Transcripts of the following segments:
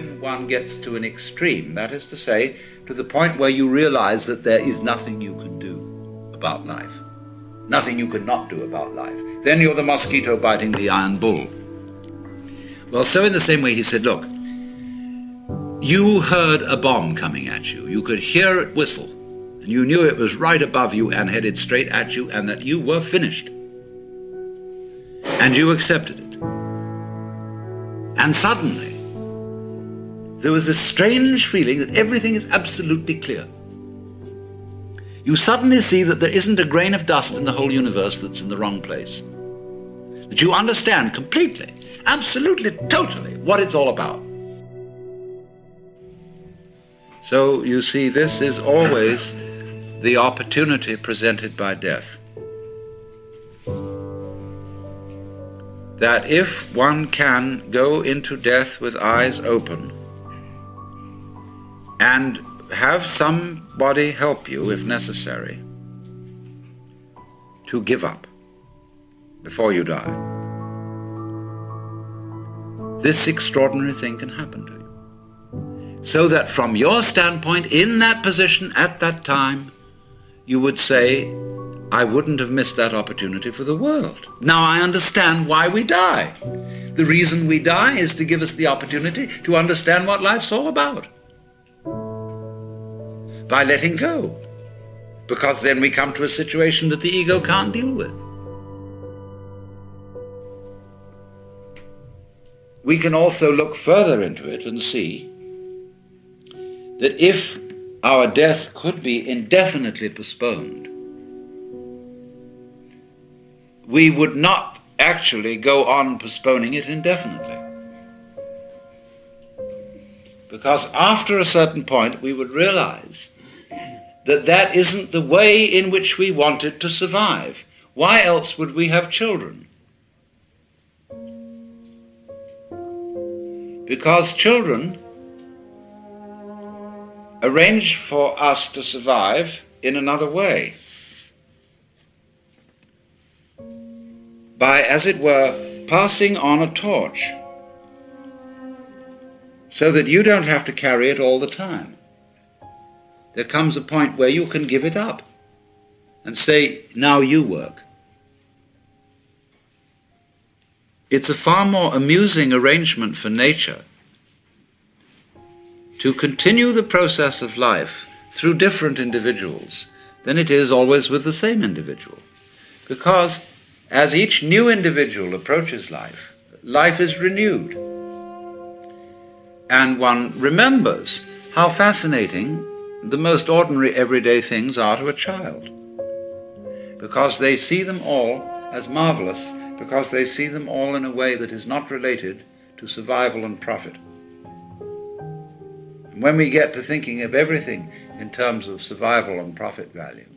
when one gets to an extreme, that is to say, to the point where you realize that there is nothing you can do about life, nothing you can not do about life, then you're the mosquito biting the iron bull. Well, so in the same way he said, look, you heard a bomb coming at you. You could hear it whistle, and you knew it was right above you and headed straight at you, and that you were finished. And you accepted it. And suddenly, there was this strange feeling that everything is absolutely clear. You suddenly see that there isn't a grain of dust in the whole universe that's in the wrong place. That you understand completely, absolutely, totally what it's all about. So you see, this is always the opportunity presented by death. That if one can go into death with eyes open and have somebody help you, if necessary, to give up before you die, this extraordinary thing can happen to you. So that from your standpoint, in that position at that time, you would say, I wouldn't have missed that opportunity for the world. Now I understand why we die. The reason we die is to give us the opportunity to understand what life's all about. By letting go. Because then we come to a situation that the ego can't deal with. We can also look further into it and see that if our death could be indefinitely postponed, we would not actually go on postponing it indefinitely. Because after a certain point we would realize that that isn't the way in which we wanted to survive. Why else would we have children? Because children arrange for us to survive in another way. By, as it were, passing on a torch, so that you don't have to carry it all the time. There comes a point where you can give it up and say, now you work. It's a far more amusing arrangement for nature to continue the process of life through different individuals than it is always with the same individual. Because as each new individual approaches life, life is renewed. And one remembers how fascinating the most ordinary everyday things are to a child. Because they see them all as marvelous, because they see them all in a way that is not related to survival and profit. And when we get to thinking of everything in terms of survival and profit value,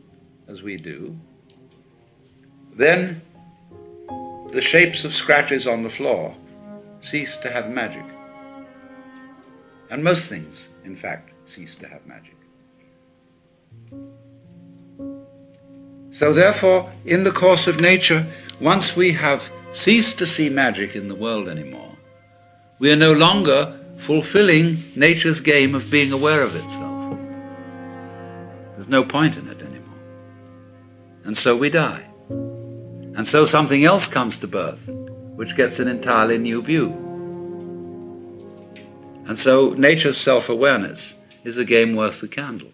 as we do, then the shapes of scratches on the floor cease to have magic. And most things, in fact, cease to have magic. So therefore, in the course of nature, once we have ceased to see magic in the world anymore, we are no longer fulfilling nature's game of being aware of itself. There's no point in it anymore. And so we die. And so something else comes to birth, which gets an entirely new view. And so nature's self-awareness is a game worth the candle.